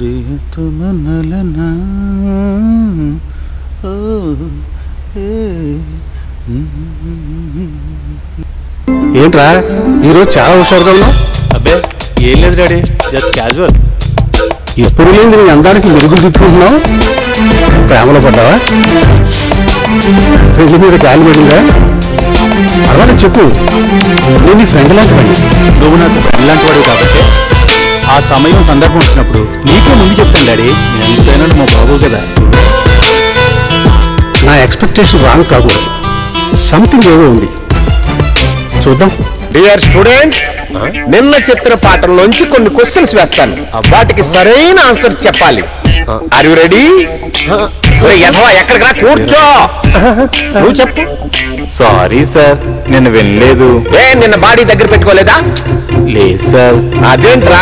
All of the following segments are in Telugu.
ప్రియతమనలనా ఏంట్రా ఈరోజు చాలా హుషారుగా ఉన్నావు? అబ్బే ఏం లేదు డాడీ, జస్ట్ క్యాజువల్. ఎప్పుడు లేదు నీ అందానికి మెరుగులు చుట్టుకుంటున్నావు. ప్రేమలో పడ్డావా? ఫ్రెండ్ మీద గాలి పడిందా? అలా చెప్పు, నేను నీ ఫ్రెండ్ లాంటి వాడిని. నువ్వు నాకు ఫ్రెండ్ లాంటి వాడు కాబట్టి ఆ సమయం సందర్భం వచ్చినప్పుడు నీకే ముందు చెప్తాను డాడీ. నేను ఎంతైనా మా బాబు కదా. నా ఎక్స్పెక్టేషన్ రాంగ్ కాకూడదు. సంథింగ్ ఏదో ఉంది, చూద్దాం. డియర్ స్టూడెంట్స్, నిన్న చెప్పిన పాఠంలోంచి కొన్ని క్వశ్చన్స్ వేస్తాను, వాటికి సరైన ఆన్సర్ చెప్పాలి. Are you ready? ఎక్కడికి రా, కూర్చో. నువ్వు చెప్పు. సారీ సార్, నేను వెళ్ళలేదు. నిన్న బాడీ దగ్గర పెట్టుకోలేదా? లేదు సార్. అదేంట్రా,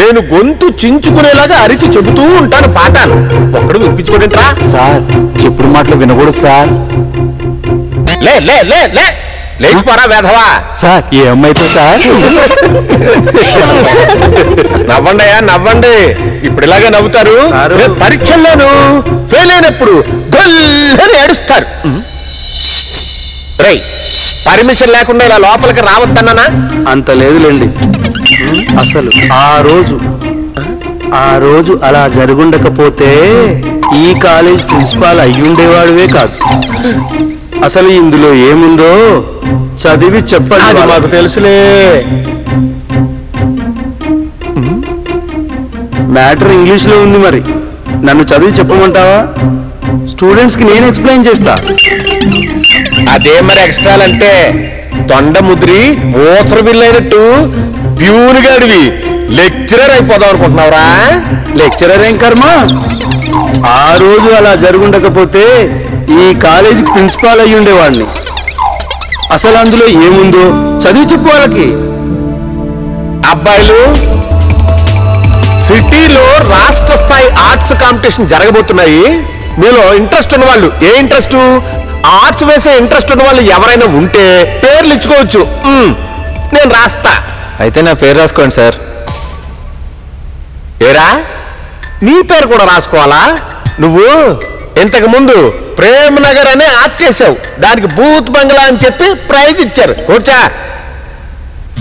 నేను గొంతు చించుకునేలాగా అరిచి చెబుతూ ఉంటాను పాఠాలు, ఒక్కడు వినిపించుకోడేంట్రా? సార్ చెప్పుడు మాటలు వినకూడదు సార్. లే లే లే లే లేచిపోరా వేధవా. సార్ ఏ అమ్మాయితో సార్? నవ్వండియా నవ్వండి, ఇప్పుడు ఇలాగే నవ్వుతారు. పరీక్షల్లోనూ ఫెయిల్ అయినప్పుడు గొల్లని ఏడుస్తారు. రేయ్, పర్మిషన్ లేకుండా ఇలా లోపలికి రావద్దన్నానా? అంత లేదులేండి. అసలు ఆ రోజు అలా జరుగుండకపోతే ఈ కాలేజ్ ప్రిన్సిపాల్ అయ్యుండేవాడువే కాదు. అసలు ఇందులో ఏముందో చదివి చెప్పండి. మాకు తెలుసులే. మ్యాటర్ ఇంగ్లీష్ లో ఉంది, మరి నన్ను చదివి చెప్పమంటావా? స్టూడెంట్స్ కి నేను ఎక్స్ప్లెయిన్ చేస్తా. అదే మరి ఎక్స్ట్రాలంటే తొండ ముద్రి ఓసర బిల్లైనట్టు ప్యూన్గాడివి లెక్చరర్ అయిపోదాం అనుకుంటున్నావురా? లెక్చరర్ ఏం కర్మ, ఆ రోజు అలా జరుగుండకపోతే ఈ కాలేజీ ప్రిన్సిపాల్ అయ్యి ఉండేవాడిని. అసలు అందులో ఏముందో చదివి చెప్పు వాళ్ళకి. అబ్బాయిలు, సిటీలో రాష్ట్ర స్థాయి ఆర్ట్స్ కాంపిటీషన్ జరగబోతున్నాయి. మీలో ఇంట్రెస్ట్ ఉన్న వాళ్ళు, ఏ ఇంట్రెస్ట్, ఆర్ట్స్ వేసే ఇంట్రెస్ట్ ఉన్న వాళ్ళు ఎవరైనా ఉంటే పేర్లు ఇచ్చుకోవచ్చు, నేను రాస్తా. అయితే నా పేరు రాసుకోండి సార్. ఏరా, నీ పేరు కూడా రాసుకోవాలా? నువ్వు ఇంతకు ముందు ప్రేమ్ నగర్ అనే ఆర్ట్ చేసావు, దానికి బూత్ బంగ్లా అని చెప్పి ప్రైజ్ ఇచ్చారు. కూర్చా.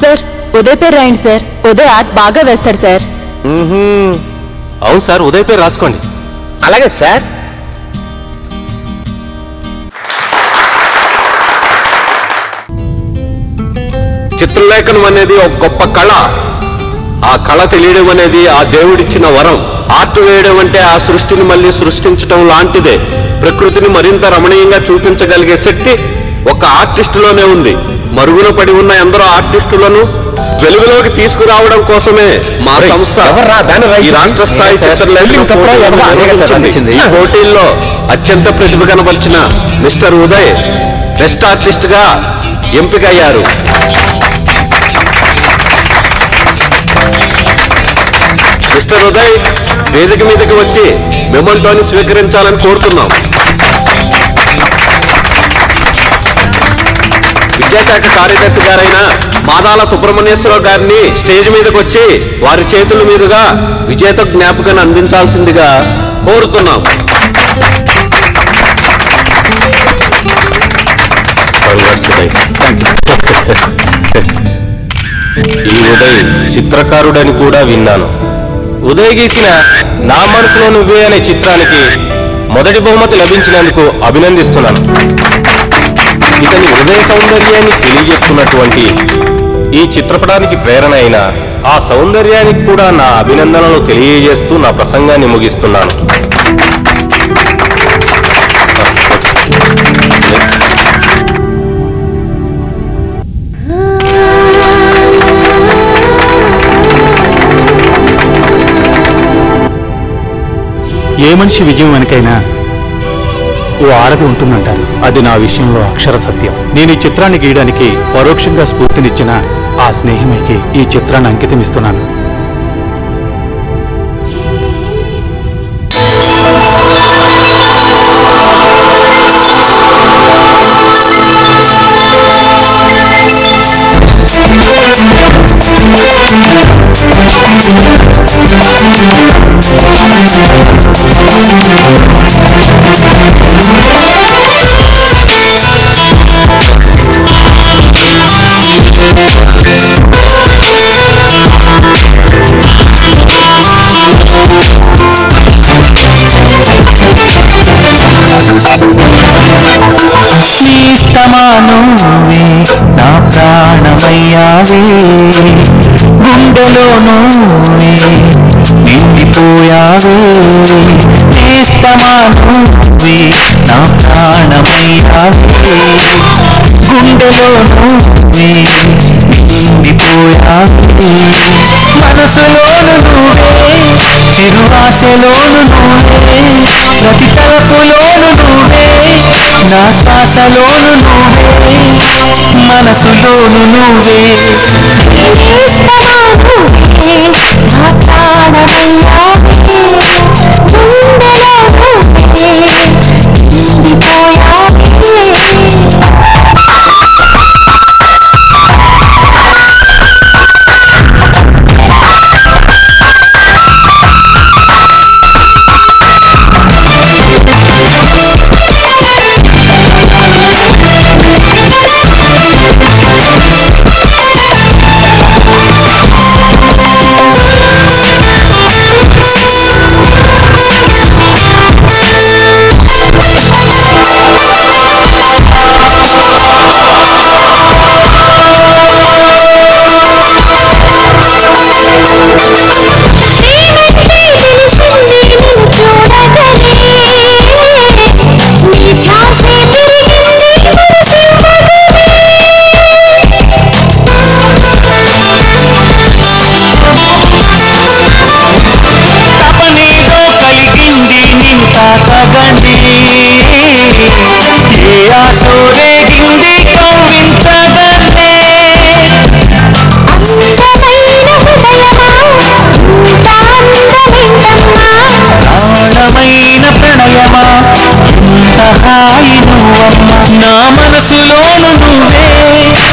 సార్ ఉదయ్ పేరు రాయండి సార్, ఉదయ్ ఆర్ట్ బాగా వేస్తాడు సార్. అవును సార్, ఉదయ్ పేరు రాసుకోండి. అలాగే సార్. చిత్రలేఖనం అనేది ఒక గొప్ప కళ. ఆ కళ తెలియడం అనేది ఆ దేవుడిచ్చిన వరం. ఆర్ట్ వేయడం అంటే ఆ సృష్టిని మళ్ళీ సృష్టించడం లాంటిదే. ప్రకృతిని మరింత రమణీయంగా చూపించగలిగే శక్తి ఒక ఆర్టిస్టులోనే ఉంది. మరుగున పడి ఉన్న ఎందరో ఆర్టిస్టులను వెలుగులోకి తీసుకురావడం కోసమే మా సంస్థ ఈ రాష్ట్ర స్థాయి చిత్రలేఖనం. ఈ పోటీల్లో అత్యంత ప్రతిభ కనబరిచిన మిస్టర్ ఉదయ్ బెస్ట్ ఆర్టిస్ట్ గా ఎంపికయ్యారు. మిస్టర్ ఉదయ్, వేదిక మీదకి వచ్చి మెమోంటోని స్వీకరించాలని కోరుతున్నాం. విద్యాశాఖ కార్యదర్శి గారైన మాదాల సుబ్రహ్మణ్యేశ్వరరావు గారిని స్టేజ్ మీదకి వచ్చి వారి చేతుల మీదుగా విజేత జ్ఞాపకాన్ని అందించాల్సిందిగా కోరుతున్నాం. ఈ ఉదయ్ చిత్రకారుడని కూడా విన్నాను. ఉదయ్ గీసిన నా మనసులో నువ్వే అనే చిత్రానికి మొదటి బహుమతి లభించినందుకు అభినందిస్తున్నాను. ఇతని హృదయ సౌందర్యాన్ని తెలియజెప్పుతున్నటువంటి ఈ చిత్రపటానికి ప్రేరణ అయిన ఆ సౌందర్యానికి కూడా నా అభినందనలు తెలియజేస్తూ నా ప్రసంగాన్ని ముగిస్తున్నాను. ఏ మనిషి విజయం వెనకైనా ఓ ఆడది ఉంటుందంటారు. అది నా విషయంలో అక్షర సత్యం. నేను ఈ చిత్రాన్ని గీయడానికి పరోక్షంగా స్ఫూర్తినిచ్చిన ఆ స్నేహితునికి ఈ చిత్రాన్ని అంకితం ఇస్తున్నాను. నువ్వే నా ప్రాణమయ్యావే గుండెలో నువ్వే నిండిపోయావే నేస్తమా నువ్వే నా ప్రాణమయ్యావే గుండెలో నువ్వే నిండిపోయావే మనసులోను నువ్వే చిరువాసలోను నువ్వే ప్రతి తలపులోను నువ్వే నా శ్వాసలోను నువ్వే మనసులోను నువ్వే నా మనసులోను నువ్వే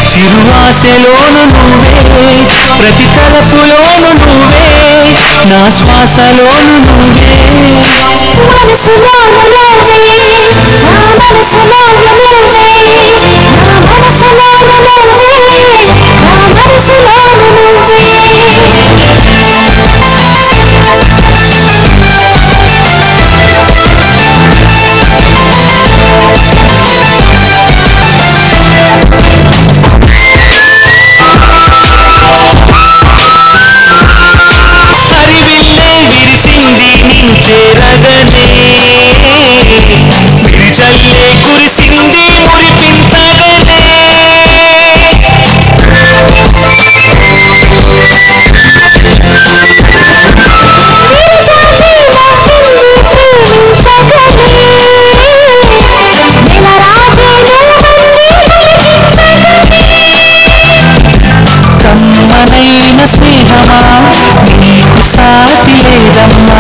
చిరువాసలోను నువ్వే ప్రతి తలపులోను నువ్వే నా శ్వాసలోను నువ్వే మనసులోను నువ్వే నా మనసులోను నువ్వే నా మనసులోను నువ్వే నా మనసులోను నువ్వే విరిచల్లే కురిసింది మురిపించగనే కమ్మనైన స్నేహమా నీకు సాటి లేదమ్మా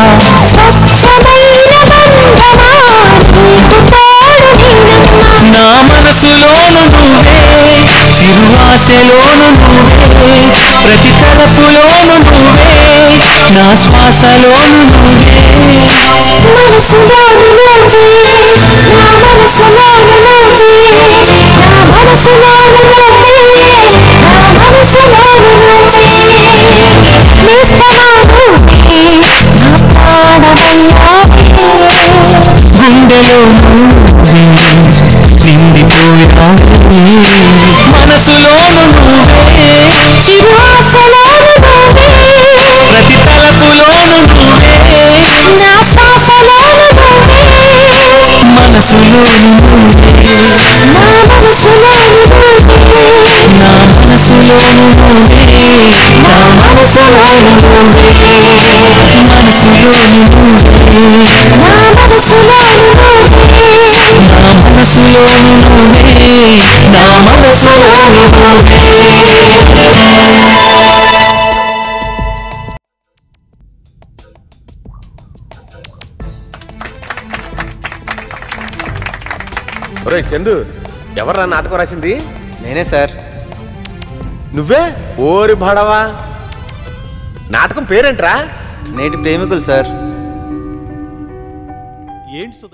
నా మనసులోను నువ్వే చిరువాసలోను నువ్వే ప్రతి తలపులోను నువ్వే నా శ్వాసలోను నువ్వే మనసులోను నువ్వే నా మనసులోను నువ్వే నా మనసులోను నువ్వే నా మనసులోను నువ్వే నేస్తమా నువ్వే నా ప్రాణమయ్యావే గుండెలో నువ్వే నిండిపోయావే మనసులోను నువ్వే చిరువాసలోను నువ్వే ప్రతి తలపులోను నువ్వే నా శ్వాసలోను నువ్వే మనసులోను నువ్వే నా మనసులోను నువ్వే నా మనసులోను నువ్వే నా మనసులోను నువ్వే మనసులోను నువ్వే నా మనసులోను నువ్వే నా మనసులోను నువ్వే నా మనసులోను నువ్వే ఒరే చందు ఎవర్రా నాటకం రాసింది? నేనే సార్. నువ్వే? ఓరి భడవా, నాటకం పేరేంట్రా? నేటి ప్రేమికులు సార్. ఏంటి సుధా